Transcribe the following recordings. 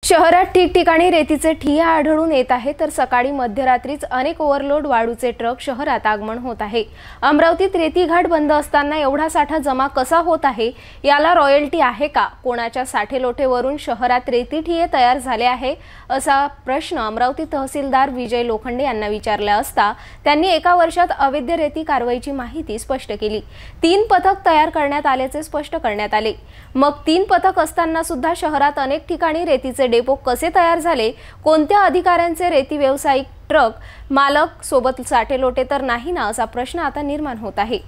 शहरात ठिकठिकाणी रेतीचे ठिय्या आढळून येत आहे, तर सकाळी मध्यरात्रीच अनेक ओव्हरलोड वाळूचे ट्रक शहरात आगमन होत आहे। अमरावतीत रेती घाट बंद असताना एवढा साठा जमा कसा होत आहे, याला रॉयल्टी आहे का? कोणाच्या साठेलोटेवरून शहरात रेती ठिय्ये तयार झाले आहे, असा प्रश्न अमरावती तहसीलदार विजय लोखंडे यांना विचारला असता त्यांनी एका वर्षात अवैध रेती कारवाईची माहिती स्पष्ट केली। 3 पथक तयार करण्यात आल्याचे स्पष्ट करण्यात आले। मग 3 पथक असताना सुद्धा शहरात अनेक ठिकाणी रेतीचे डेपो कसे तयार झाले, कोणत्या अधिकाऱ्यांचे रेती व्यावसायिक ट्रक मालक सोबत साठेलोटे तर नाही ना, असा प्रश्न आता निर्माण होत आहे।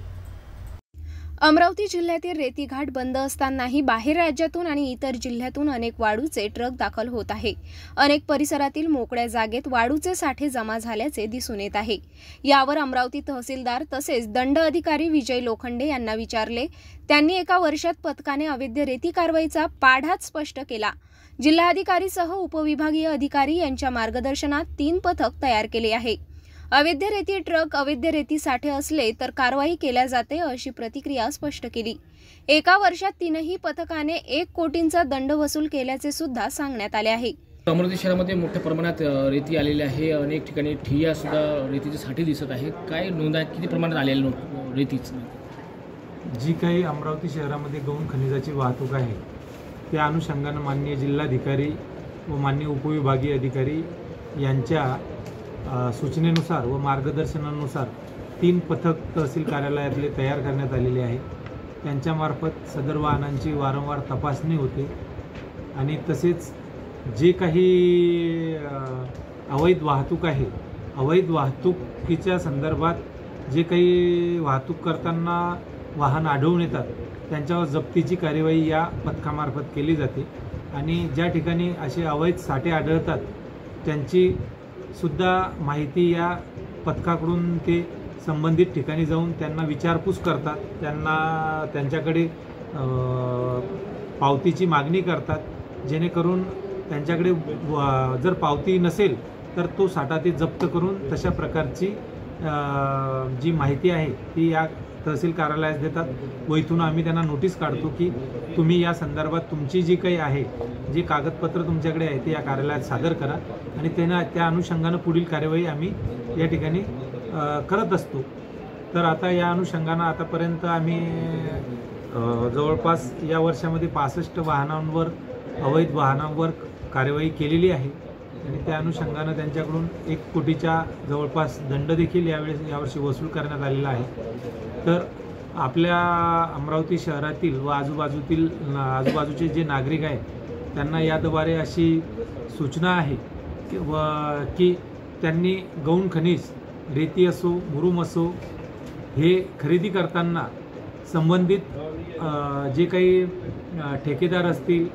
अमरावती जिल्ह्यातील रेती घाट बंद असतानाही बाहेर राज्यातून आणि इतर जिल्ह्यातून अनेक वाळूचे ट्रक दाखल होत आहे। अनेक परिसरातील मोकळ्या जागेत वाळूचे साठे जमा झाल्याचे दिसून येत आहे। यावर अमरावती तहसीलदार तसेच दंड अधिकारी विजय लोखंडे यांना विचारले। त्यांनी एका वर्षात पथकाने अवैध रेती कारवाईचा पाढाच स्पष्ट केला। जिल्हाधिकारीसह उपविभागीय अधिकारी यांच्या मार्गदर्शनात 3 पथक तयार केले आहे। अवैध रेती ट्रक अवैध रेती साठे असले तर कारवाई केल्या जाते, अशी प्रतिक्रिया स्पष्ट केली। एका वर्षात 3ही पथकाने 1 कोटींचा दंड वसूल केल्याचे सुद्धा सांगण्यात आले आहे। अमरावती शहरामध्ये मोठ्या प्रमाणात रेती आलेली आहे। अनेक ठिकाणी ठिय्या सुद्धा रेतीचे साठे दिसत आहे। काय नोंद आहे, किती प्रमाणात आलेली रेतीची? जी काही अमरावती शहरामध्ये गौण खनिजाची वाहतूक आहे, त्या अनुषंगाने माननीय जिल्हाधिकारी व माननीय उपविभागीय अधिकारी यांच्या सूचनेनुसार व मार्गदर्शनानुसार 3 पथक तहसील कार्यालयातले तयार करण्यात आलेले आहे। त्यांच्यामार्फत सदर वाहनांची वारंवार तपासणी होते आणि तसेच जे काही अवैध वाहतूक आहे, अवैध वाहतुकीच्या संदर्भात जे काही वाहतूक करताना वाहन आढळून येतात, त्यांच्यावर जप्तीची कार्यवाही या पथकामार्फत केली जाते आणि ज्या ठिकाणी असे अवैध साठे आढळतात त्यांची सुद्धा माहिती या पथकाकडून ते संबंधित ठिकाणी जाऊन त्यांना विचारपूस करतात, त्यांच्याकडे पावतीची मागणी करतात, जेणेकरून त्यांच्याकडे जर पावती नसेल तर तो साठा ते जप्त करून तशा प्रकारची जी माहिती आहे ती या तहसील कार्यालयास देतात व इथून आम्ही त्यांना नोटीस काढतो की तुम्ही या संदर्भात तुमची जी काही आहे, जी कागदपत्र तुमच्याकडे आहे ते या कार्यालयात सादर करा आणि त्या अनुषंगानं पुढील कार्यवाही आम्ही या ठिकाणी करत असतो। तर आता या अनुषंगानं आतापर्यंत आम्ही जवळपास या वर्षामध्ये 65 वाहनांवर अवैध वाहनांवर कार्यवाही केलेली आहे आणि त्या अनुषंगानं त्यांच्याकडून 1 कोटीच्या जवळपास दंड देखील यावर्षी वसूल करण्यात आलेला आहे। तर आपल्या अमरावती शहरातील व आजूबाजूचे जे नागरिक आहेत त्यांना याद्वारे अशी सूचना आहे की त्यांनी गौण खनिज रेती असो मुरुम असो हे खरेदी करताना संबंधित जे काही ठेकेदार असतील,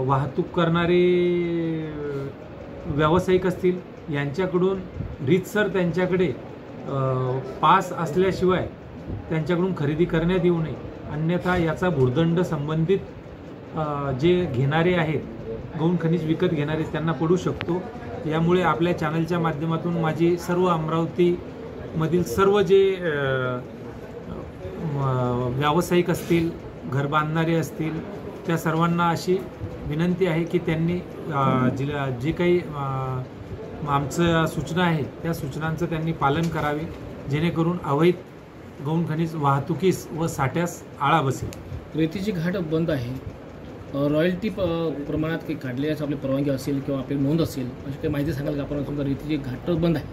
वाहतूक करणारे व्यावसायिक असतील, यांच्याकडून रीतसर त्यांच्याकडे पास असल्याशिवाय त्यांच्याकडून खरेदी करण्यात येऊ नये, अन्यथा याचा भुर्दंड संबंधित जे घेणारे आहेत, गौण खनिज विकत घेणारे त्यांना पडू शकतो। यामुळे आपल्या चॅनलच्या माध्यमातून माझी सर्व अमरावतीमधील सर्व जे व्यावसायिक असतील, घर बांधणारे असतील, त्या सर्वांना अशी विनंती आहे की त्यांनी जे काही आमचं सूचना आहे त्या सूचनांचं त्यांनी पालन करावे, जेणेकरून अवैध गौण खनिज वाहतुकीस व साठ्यास आळा बसेल। रेतीची घाट बंद आहे, रॉयल्टी प्रमाणात काही काढल्यास आपली परवानगी असेल किंवा आपली नोंद असेल अशी काही माहिती सांगाल का? आपण समजा रेतीची घाट बंद आहे,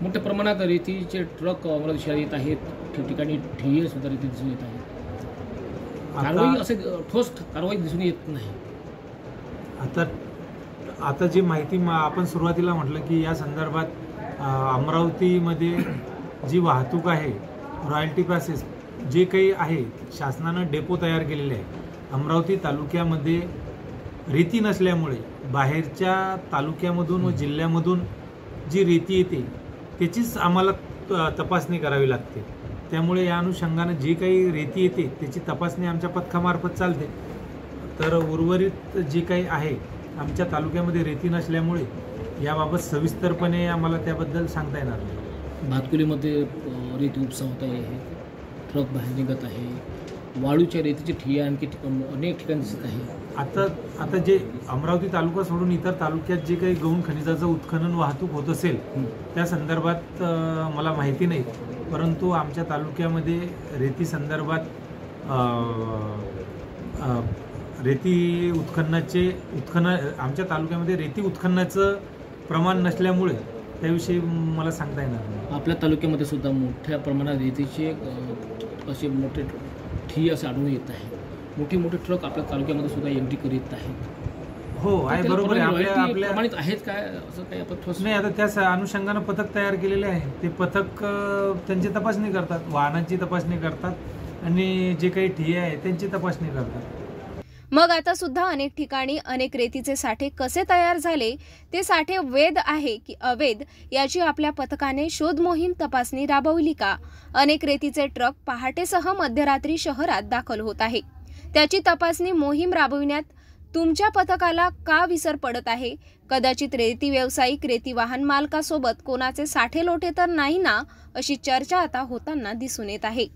मोठ्या प्रमाणात रेतीचे ट्रक अमरावती शहरात येत आहेत, ठिकठिकाणी ठिय्ये सुद्धा रेती दिसून येत आहेत, कारवाई असे ठोस कारवाई दिसून येत नाही। आता जी माहिती आपण सुरुवातीला म्हटलं की या संदर्भात अमरावतीमध्ये जी वाहतूक आहे, रॉयल्टी पासेस जे काही आहे, शासनानं डेपो तयार केलेले आहे। अमरावती तालुक्यामध्ये रेती नसल्यामुळे बाहेरच्या तालुक्यामधून व जिल्ह्यामधून जी रेती येते त्याचीच आम्हाला तपासणी करावी लागते। त्यामुळे या अनुषंगानं जी काही रेती येते त्याची तपासणी आमच्या पथकामार्फत चालते। तर उर्वरित जी काही आहे आमच्या तालुक्यामध्ये रेती नसल्यामुळे याबाबत सविस्तरपणे आम्हाला त्याबद्दल सांगता येणार नाही। भातकुलीमध्ये रेती उपसा होत आहे, ट्रक बाहेर निघत आहे, वाळूच्या रेतीची ठिय्या आणखी अनेक ठिकाणी दिसत आहे। आता जे अमरावती तालुका सोडून इतर तालुक्यात जे काही गौण खनिजाचं उत्खनन वाहतूक होत असेल त्या संदर्भात मला माहिती नाही, परंतु आमच्या तालुक्यामध्ये रेती संदर्भात रेती आमच्या तालुक्यामध्ये रेती उत्खननाचं प्रमाण नसल्यामुळे त्याविषयी मला सांगता येणार नाही. आपल्या तालुक्यामध्ये सुद्धा मोठ्या प्रमाणात रेतीचे असे मोठे ठिये असे आढळून येत आहे. मोठे ट्रक आपल्या तालुक्यामध्ये सुद्धा एंट्री करीत आहेत. हो आहे, बरोबर आहे. आपल्या प्रमाणित आहेत काय असं काही आपण नाही. आता त्या अनुषंगानं पथक तयार केलेले आहे. ते पथक त्यांची तपासणी करतात, वाहनांची तपासणी करतात आणि जे काही ठिये आहे त्यांची तपासणी करतात. मग आता सुद्धा अनेक ठिकाणी अनेक रेतीचे साठे कसे तयार झाले, ते साठे वैध आहे की अवैध याची आपल्या पथकाने शोध मोहीम तपासणी राबवली का? अनेक रेतीचे ट्रक पहाटेसह मध्यरात्री शहरात दाखल होत आहे. त्याची तपासणी मोहीम राबविण्यात तुमच्या पथकाला का विसर पडत आहे? कदाचित रेती व्यावसायिक रेती वाहन मालकासोबत कोणाचे साठे लोटे तर नाही ना, अशी चर्चा आता होताना दिसून येत आहे.